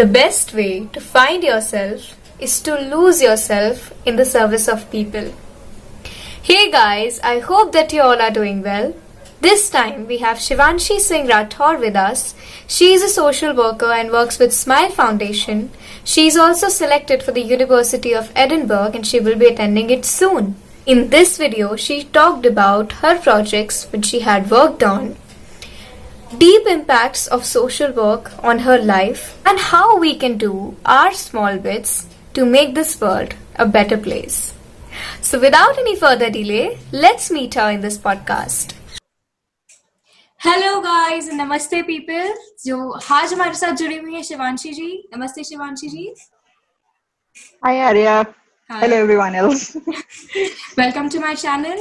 The best way to find yourself is to lose yourself in the service of people. Hey guys, I hope that you all are doing well. This time we have Shivanshi Singh Rathore with us. She is a social worker and works with Smile Foundation. She is also selected for the University of Edinburgh and she will be attending it soon. In this video, she talked about her projects which she had worked on, deep impacts of social work on her life, and how we can do our small bits to make this world a better place. So without any further delay, let's meet her in this podcast. Hello guys, नमस्ते people जो आज हमारे साथ जुड़ी हुई है शिवांशी जी. नमस्ते शिवांशी जी. Hi Arya. Hi. Hello everyone else. Welcome to my channel.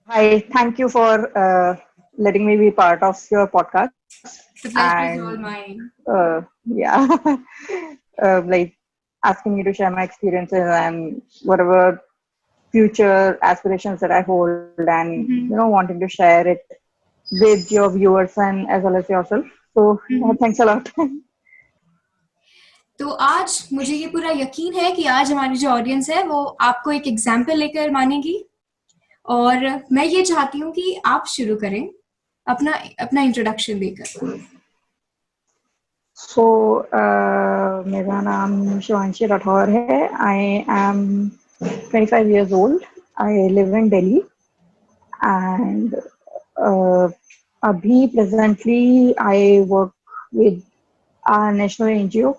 Hi, thank you for letting me be part of your podcast. The pleasure is all mine. Yeah, like asking me to share my experiences and whatever future aspirations that I hold, and wanting to share it with your viewers and as well as yourself. So thanks a lot. तो आज मुझे ये पूरा यकीन है कि आज हमारी जो ऑडियंस है वो आपको एक एग्जाम्पल लेकर मानेगी और मैं ये चाहती हूँ कि आप शुरू करें अपना इंट्रोडक्शन देकर. So मेरा नाम शिवांशी राठौर है. I am 25 years old. I live in Delhi and abhi presently I work with a national NGO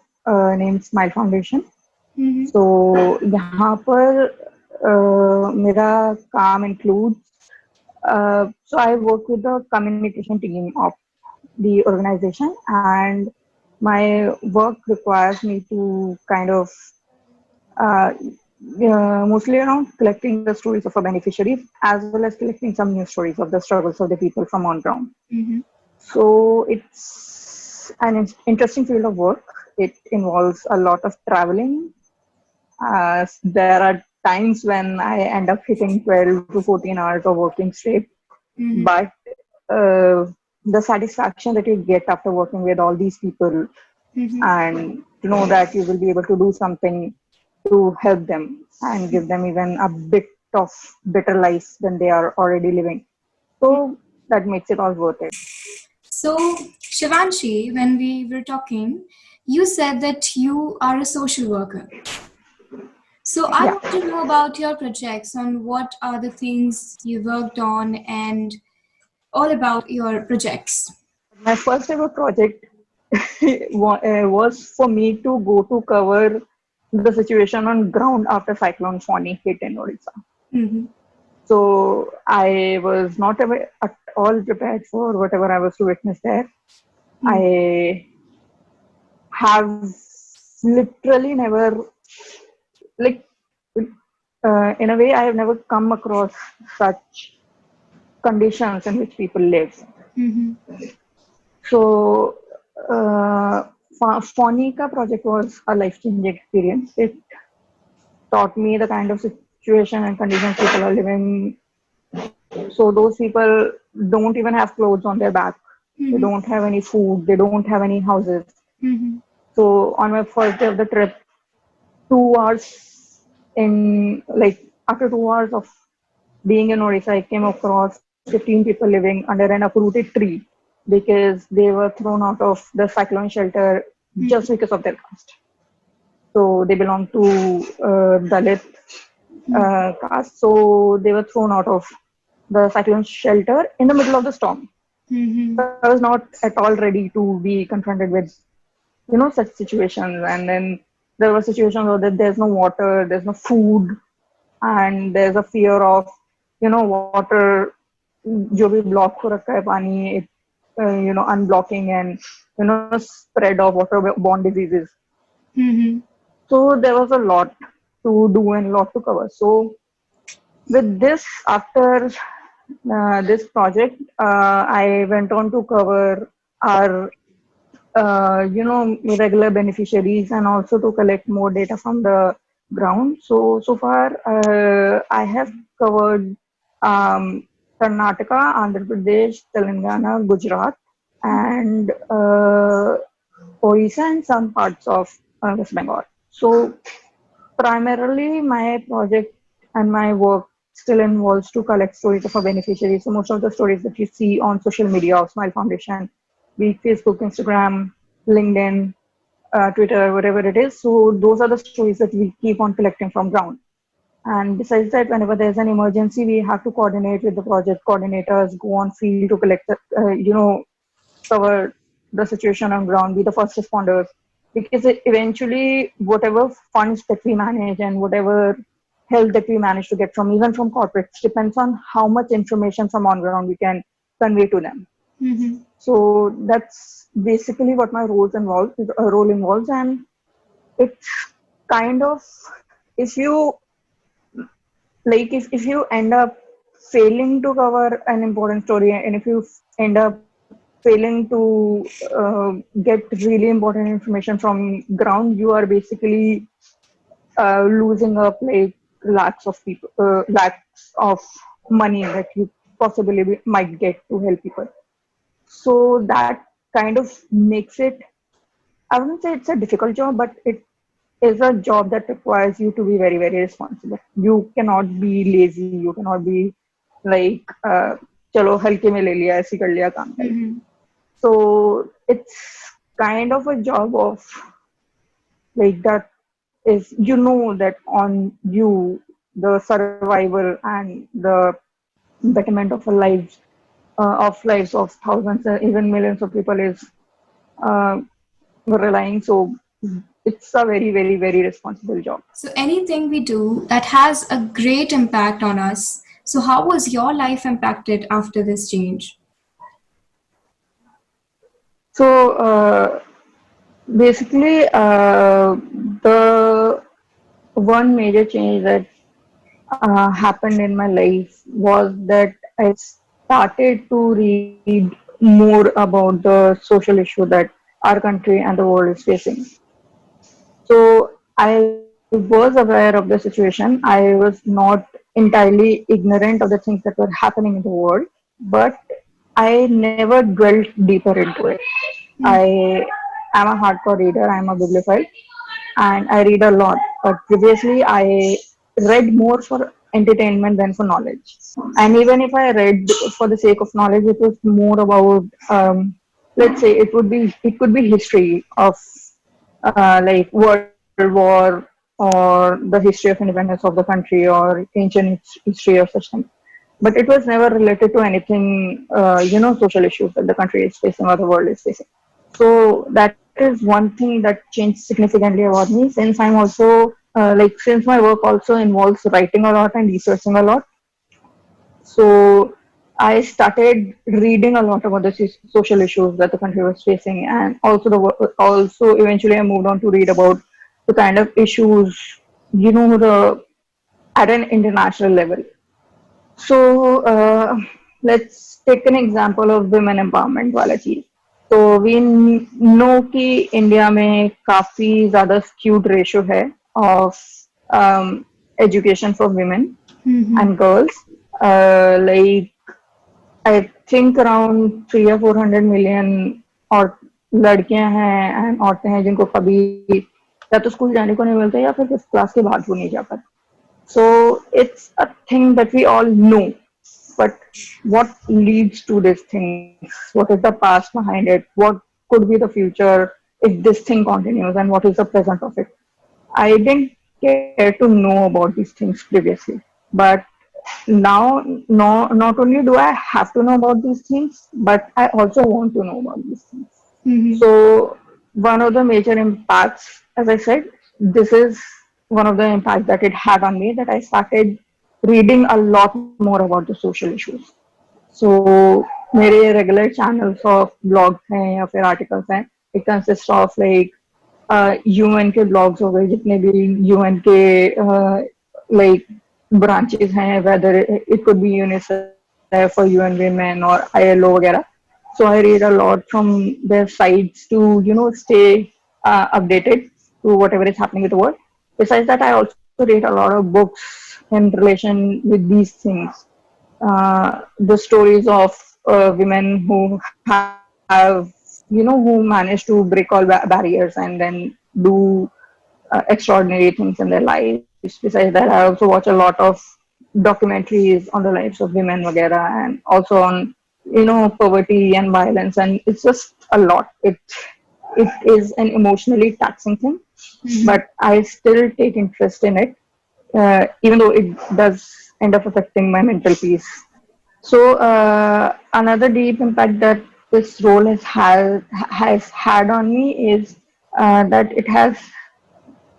named Smile Foundation. So यहाँ पर मेरा काम includes so I work with the communication team of the organization, and my work requires me to kind of mostly around collecting the stories of our beneficiaries as well as collecting some news stories of the struggles of the people from on ground. So it's an interesting field of work. It involves a lot of traveling. There are times when I end up hitting 12 to 14 hours of working straight, but the satisfaction that you get after working with all these people and to know that you will be able to do something to help them and give them even a bit of better life than they are already living. So that makes it all worth it. So Shivanshi, when we were talking, you said that you are a social worker. So I want to know about your projects, on what are the things you worked on and all about your projects. My first ever project was for me to go to cover the situation on ground after Cyclone Fani hit in Odisha. So I was not at all prepared for whatever I was to witness there. I have literally never, like, in a way, I have never come across such conditions in which people live. So, Fani ka project was a life-changing experience. It taught me the kind of situation and conditions people are living. So those people don't even have clothes on their back. They don't have any food. They don't have any houses. So on my first day of the trip, 2 hours after 2 hours of being in Odisha, I came across 15 people living under an uprooted tree because they were thrown out of the cyclone shelter just because of their caste. So they belong to Dalit caste. So they were thrown out of the cyclone shelter in the middle of the storm. I was not at all ready to be confronted with, such situations. And then there were situations where there's no water, there's no food, and there's a fear of, water, जो भी block हो रखा है पानी, unblocking and spread of waterborne diseases. So there was a lot to do and a lot to cover. So with this, after this project, I went on to cover our regular beneficiaries and also to collect more data from the ground. So far, I have covered Karnataka, Andhra Pradesh, Telangana, Gujarat, and Orissa and some parts of West Bengal. So primarily, my project and my work still involves to collect stories of our beneficiaries. So most of the stories that you see on social media of Smile Foundation, be it Facebook, Instagram, LinkedIn, Twitter, whatever it is. So those are the stories that we keep on collecting from ground. And besides that, whenever there's an emergency, we have to coordinate with the project coordinators, go on field to collect, cover the situation on ground, be the first responders. Because eventually, whatever funds that we manage and whatever help that we manage to get from even from corporates depends on how much information from on ground we can convey to them. Mm-hmm. So that's basically what my role involves, and it's kind of if you if you end up failing to cover an important story and if you end up failing to get really important information from ground, you are basically losing up like lakhs of money that you possibly might get to help people. So that kind of makes it, I wouldn't say it's a difficult job, but it is a job that requires you to be very, very responsible. You cannot be lazy. You cannot be like, चलो हल्के में ले लिया ऐसे कर लिया काम type. Mm-hmm. So it's kind of a job of like that is that on you the survival and the betterment of lives of thousands even millions of people is uh, relying. So it's a very, very, very responsible job. So, anything we do that has a great impact on us. So, how was your life impacted after this change? So basically, the one major change that happened in my life was that I started to read more about the social issue that our country and the world is facing. So I was aware of the situation. I was not entirely ignorant of the things that were happening in the world, but I never dwelt deeper into it. I am a hardcore reader. I'm a bibliophile, and I read a lot. But previously, I read more for entertainment than for knowledge. And even if I read for the sake of knowledge, it was more about, let's say, it could be history of like World War or the history of independence of the country or ancient history or such things. But it was never related to anything, social issues that the country is facing or the world is facing. So that is one thing that changed significantly about me, since I'm also since my work also involves writing a lot and researching a lot. So I started reading a lot about the social issues that the country was facing, and also eventually I moved on to read about the kind of issues, the at an international level. So let's take an example of women empowerment वाला चीज. तो we know कि India में काफी ज्यादा skewed ratio है of education for women and girls. Like I think around 300 or 400 million और लड़कियां हैं and औरतें हैं जिनको कभी या तो स्कूल जाने को नहीं मिलता या फिर क्लास के बाद वो नहीं जा पाते. So it's a thing that we all know. But what leads to these things? What is the past behind it? What could be the future if this thing continues? And what is the present of it? I didn't care to know about these things previously. But now, no, not only do I have to know about these things, but I also want to know about these things. So one of the major impacts, as I said, this is one of the impacts that it had on me, that I started reading a lot more about the social issues. So मेरे regular channels of blogs हैं या फिर articles हैं. It consists of like UN के blogs हो गए जितने भी UN के like branches हैं, whether it could be UNICEF or UN Women or ILO वगैरह. So I read a lot from their sites to stay updated to whatever is happening with the world. Besides that, I also read a lot of books in relation with these things. The stories of women who have who manage to break all barriers and then do extraordinary things in their lives. Besides that, I also watch a lot of documentaries on the lives of women, vagera, and also on poverty and violence, and it's just a lot. It is an emotionally taxing thing, but I still take interest in it, even though it does end up affecting my mental peace. So another deep impact that this role has had on me is that it has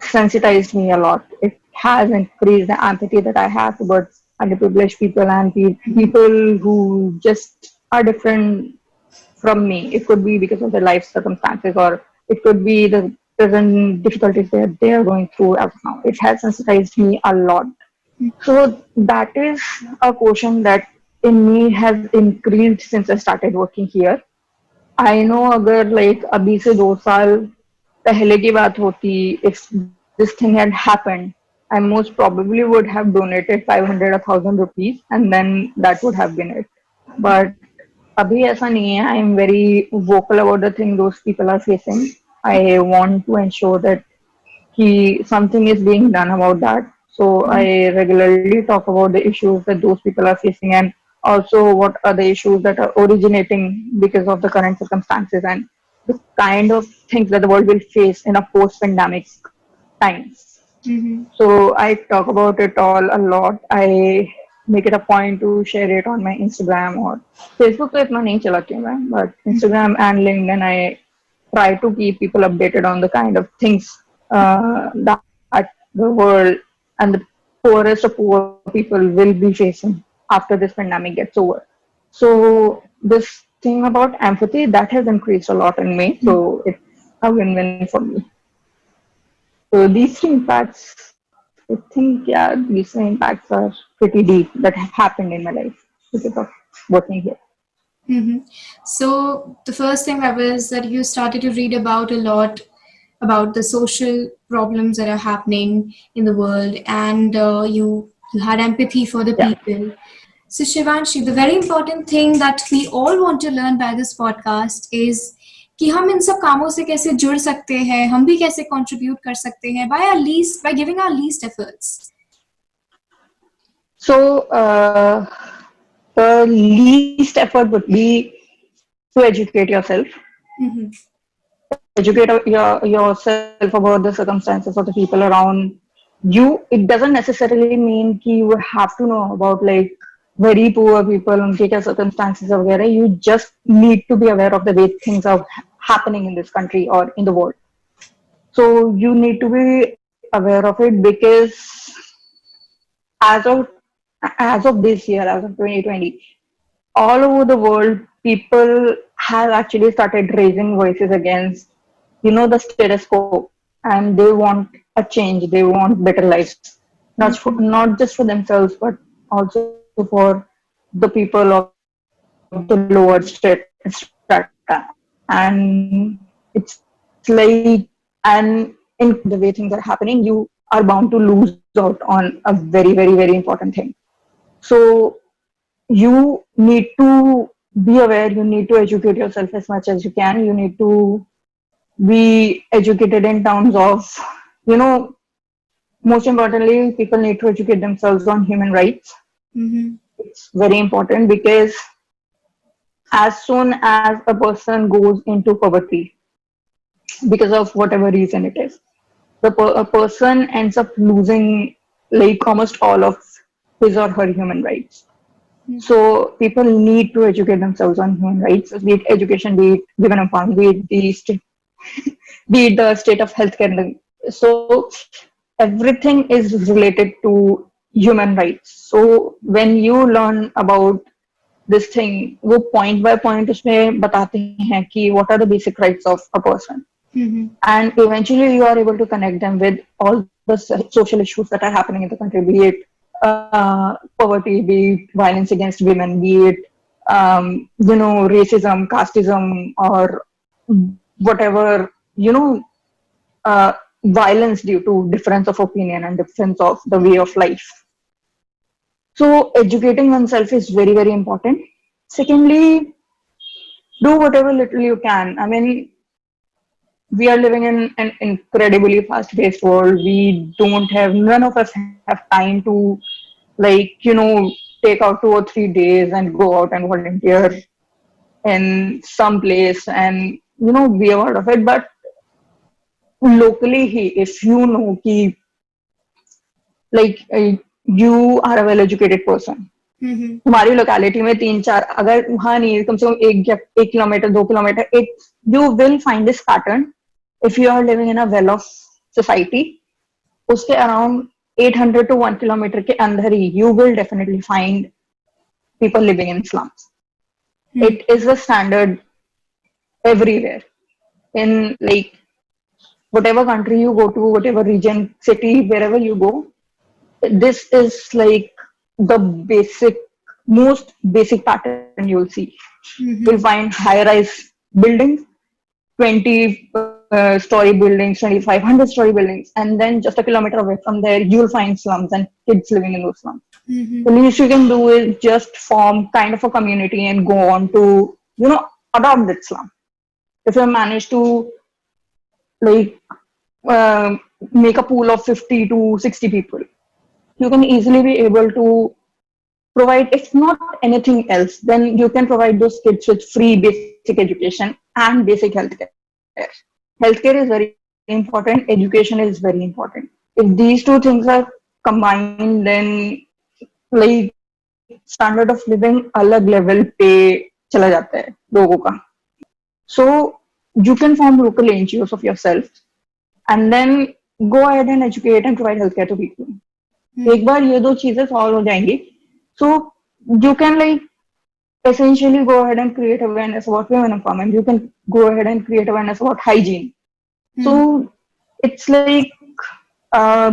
sensitized me a lot. It has increased the empathy that I have towards underprivileged people and people who just are different from me. It could be because of their life circumstances, or it could be the present difficulties that they are going through as of now. It has sensitized me a lot. So that is a quotient that in me has increased since I started working here. I know अगर like अभी से 2 साल पहले की बात होती, if this thing had happened, I most probably would have donated 500 or 1,000 rupees, and then that would have been it. But अभी ऐसा नहीं है. I am very vocal about the thing those people are facing. I want to ensure that something is being done about that. So I regularly talk about the issues that those people are facing, and also what are the issues that are originating because of the current circumstances and the kind of things that the world will face in a post-pandemic time. So I talk about it all a lot. I make it a point to share it on my Instagram or Facebook. तो इतना नहीं चलाती हूँ मैं, but Instagram and LinkedIn I try to keep people updated on the kind of things that the world and the poorest of poor people will be facing after this pandemic gets over. So this thing about empathy that has increased a lot in me. So it's a win-win for me. So these three impacts, I think, yeah, these three impacts are pretty deep that have happened in my life because of working here. So the first thing that was that you started to read about a lot about the social problems that are happening in the world, and you had empathy for the people. So Shivanshi, the very important thing that we all want to learn by this podcast is कि हम इन सब कामों से कैसे जुड़ सकते हैं, हम भी कैसे contribute कर सकते हैं by giving our least efforts. So the least effort would be to educate yourself. Educate yourself about the circumstances of the people around you. It doesn't necessarily mean कि you have to know about like very poor people, उनके क्या circumstances वगैरह. You just need to be aware of the way things are happening in this country or in the world. So you need to be aware of it because as of this year, as of 2020, all over the world, people have actually started raising voices against, the status quo, and they want a change. They want better lives, not just for themselves, but also for the people of the lower strata. And it's like, and in the way things are happening, you are bound to lose out on a very, very, very important thing. So you need to be aware, you need to educate yourself as much as you can. You need to be educated in terms of, most importantly, people need to educate themselves on human rights. It's very important because as soon as a person goes into poverty, because of whatever reason it is, a person ends up losing like almost all of his or her human rights. So people need to educate themselves on human rights, be it education, be it given upon, be it the state of healthcare. So everything is related to human rights. So when you learn about this thing, वो point by point उसमें बताते हैं कि what are the basic rights of a person. And eventually you are able to connect them with all the social issues that are happening in the country, be it poverty, be it violence against women, be it racism, casteism, or whatever, violence due to difference of opinion and difference of the way of life. So educating oneself is very, very important. Secondly, do whatever little you can. I mean, we are living in an incredibly fast-paced world. We don't have, none of us have time to, like, take out 2 or 3 days and go out and volunteer in some place and, be a part of it. But locally, if you know, ki, like, you are a well-educated person, Mm-hmm. तुम्हारी locality में 3 4 अगर वहां नहीं है कम से कम 1 kilometre 2 kilometre it you will find this pattern if you are living in a well off society उसके अराउंड 800 to 1 kilometer के अंदर ही you will definitely find people living in slums. It is a standard everywhere in, like, whatever country you go to, whatever region, city, wherever you go. This is like the most basic pattern you'll see. Mm-hmm. You'll find high-rise buildings, 20-story buildings, 2,500-story buildings, and then just a kilometer away from there, you'll find slums and kids living in those slums. Mm-hmm. The least you can do is just form kind of a community and go on to, adopt that slum. If you manage to, like, make a pool of 50 to 60 people, you can easily be able to provide, if not anything else, then you can provide those kids with free basic education and basic healthcare. Healthcare is very important, education is very important. If these two things are combined, then, like, standard of living अलग level पे चला जाता है लोगों का. So you can form local NGOs of yourself and then go ahead and educate and provide healthcare to people. एक बार ये दो चीजें सॉल्व हो जाएंगी, so you can, like, essentially go ahead and create awareness about women empowerment. You can go ahead and create awareness about hygiene. So it's like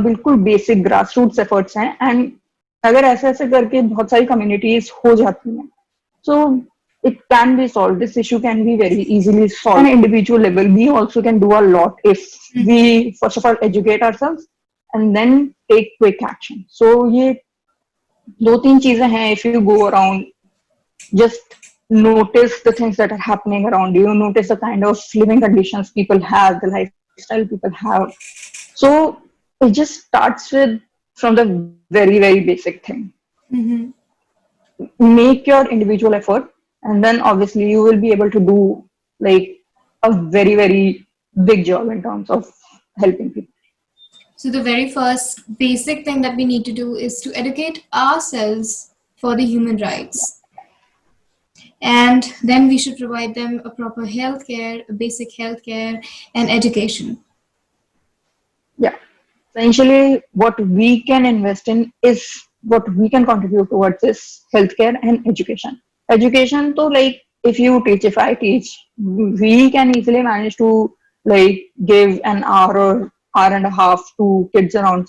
बिल्कुल basic grass roots efforts हैं and अगर ऐसे ऐसे करके बहुत सारी कम्युनिटीज हो जाती हैं, so it can be solved. This issue can be very easily solved. On an individual level, we also can do a lot if we first of all educate ourselves and then take quick action. So ये दो तीन चीजें हैं. If you go around, just notice the things that are happening around you, notice the kind of living conditions people have, the lifestyle people have. So it just starts with from the very, very basic thing. Mm-hmm. Make your individual effort, and then obviously you will be able to do, like, a very, very big job in terms of helping people. So the very first basic thing that we need to do is to educate ourselves for the human rights. And then we should provide them a proper healthcare, a basic healthcare and education. Yeah. Essentially, what we can invest in is what we can contribute towards is healthcare and education. Education, so, like, if you teach, if I teach, we can easily manage to, like, give an hour or hour and a half to kids around,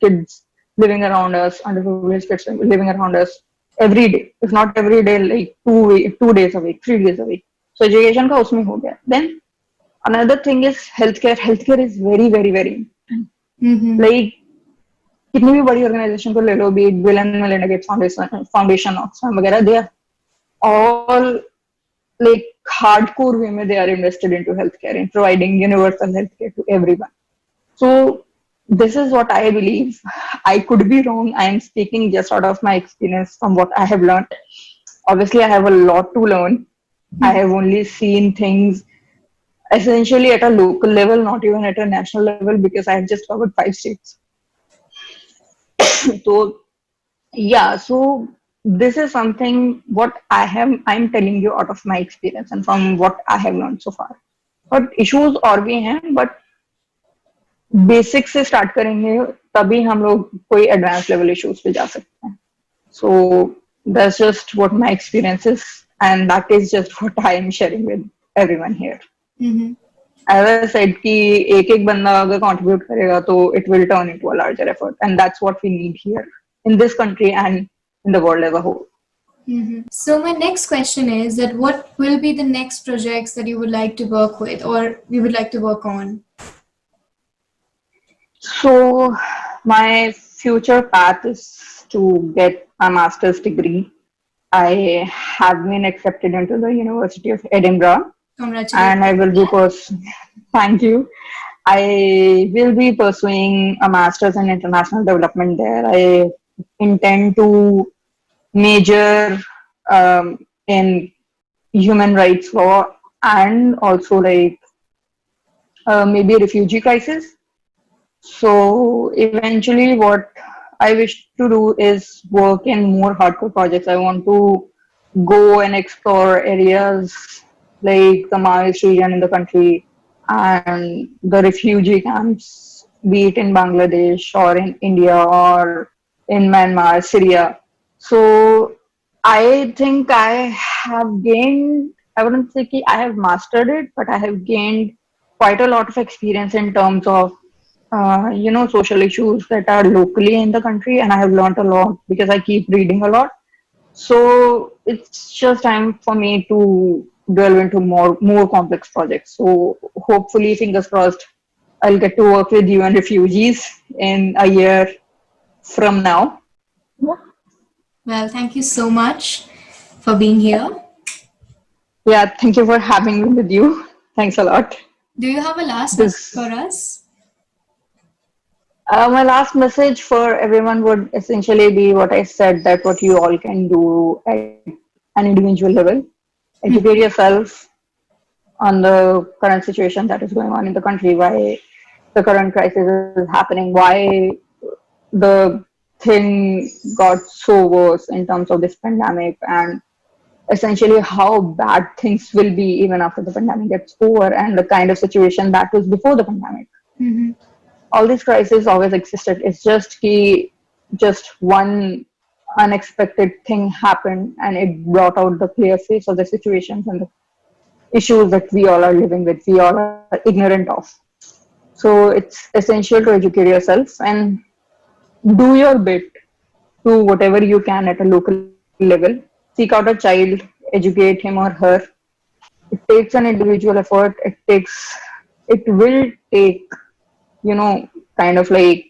kids living around us, underprivileged kids living around us every day. If not every day, like 2 days a week, 3 days a week. So education का उसमें हो गया. Then another thing is healthcare. Healthcare is very, very, very important. Mm-hmm. Like, कितनी भी बड़ी organisation को ले लो, भी Bill and Melinda Gates Foundation Oxfam वगैरह, they are all, like, hardcore way में they are invested into healthcare, in providing universal healthcare to everyone. So this is what I believe. I could be wrong. I am speaking just out of my experience from what I have learned. Obviously, I have a lot to learn. I have only seen things essentially at a local level, not even at a national level, because I have just covered 5 states. So yeah, so this is something what I'm telling you out of my experience and from what I have learned so far. But issues और भी हैं, but basic से start करेंगे तभी हम लोग कोई advance level issues पे जा सकते हैं. So that's just what my experience is and that is just what I am sharing with everyone here. As I said कि एक एक बंदा अगर कंट्रीब्यूट करेगा तो it will turn into a larger effort and that's what we need here in this country and in the world as a whole. So my next question is that what will be the next projects that you would like to work with or you would like to work on? So my future path is to get a master's degree I have been accepted into the University of Edinburgh, Congratulations. and I will be thank you. I will be pursuing a master's in international development there. I intend to major in human rights law and also like maybe refugee crisis. So eventually, what I wish to do is work in more hardcore projects. I want to go and explore areas like the Maoist region in the country and the refugee camps, be it in Bangladesh or in India or in Myanmar, Syria. So I think I have gained, I wouldn't say I have mastered it, but I have gained quite a lot of experience in terms of social issues that are locally in the country, and I have learned a lot because I keep reading a lot. So it's just time for me to delve into more complex projects. So hopefully, fingers crossed, I'll get to work with UN refugees in a year from now. Well, thank you so much for being here. Yeah, thank you for having me with you. Thanks a lot. Do you have a last message for us? My last message for everyone would essentially be what I said, that what you all can do at an individual level. Educate yourself on the current situation that is going on in the country, why the current crisis is happening, why the thing got so worse in terms of this pandemic, and essentially how bad things will be even after the pandemic gets over, and the kind of situation that was before the pandemic. Mm-hmm. All these crises always existed. It's just one unexpected thing happened and it brought out the clear face of the situations and the issues that we all are living with, we all are ignorant of. So it's essential to educate yourself and do your bit, do whatever you can at a local level. Seek out a child, educate him or her. It takes an individual effort. It will take, kind of like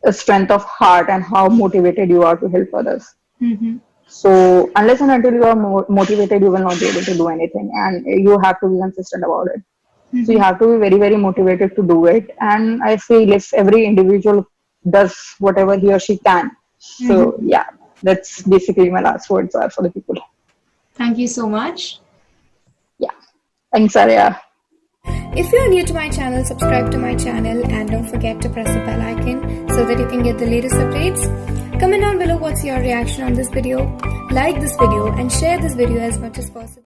a strength of heart and how motivated you are to help others. Mm-hmm. So unless and until you are more motivated, you will not be able to do anything, and you have to be consistent about it. Mm-hmm. So you have to be very, very motivated to do it. And I feel if every individual does whatever he or she can. So yeah, that's basically my last words are for the people. Thank you so much. Yeah. Thanks, Arya. If you're new to my channel, subscribe to my channel and don't forget to press the bell icon so that you can get the latest updates. Comment down below what's your reaction on this video. Like this video and share this video as much as possible.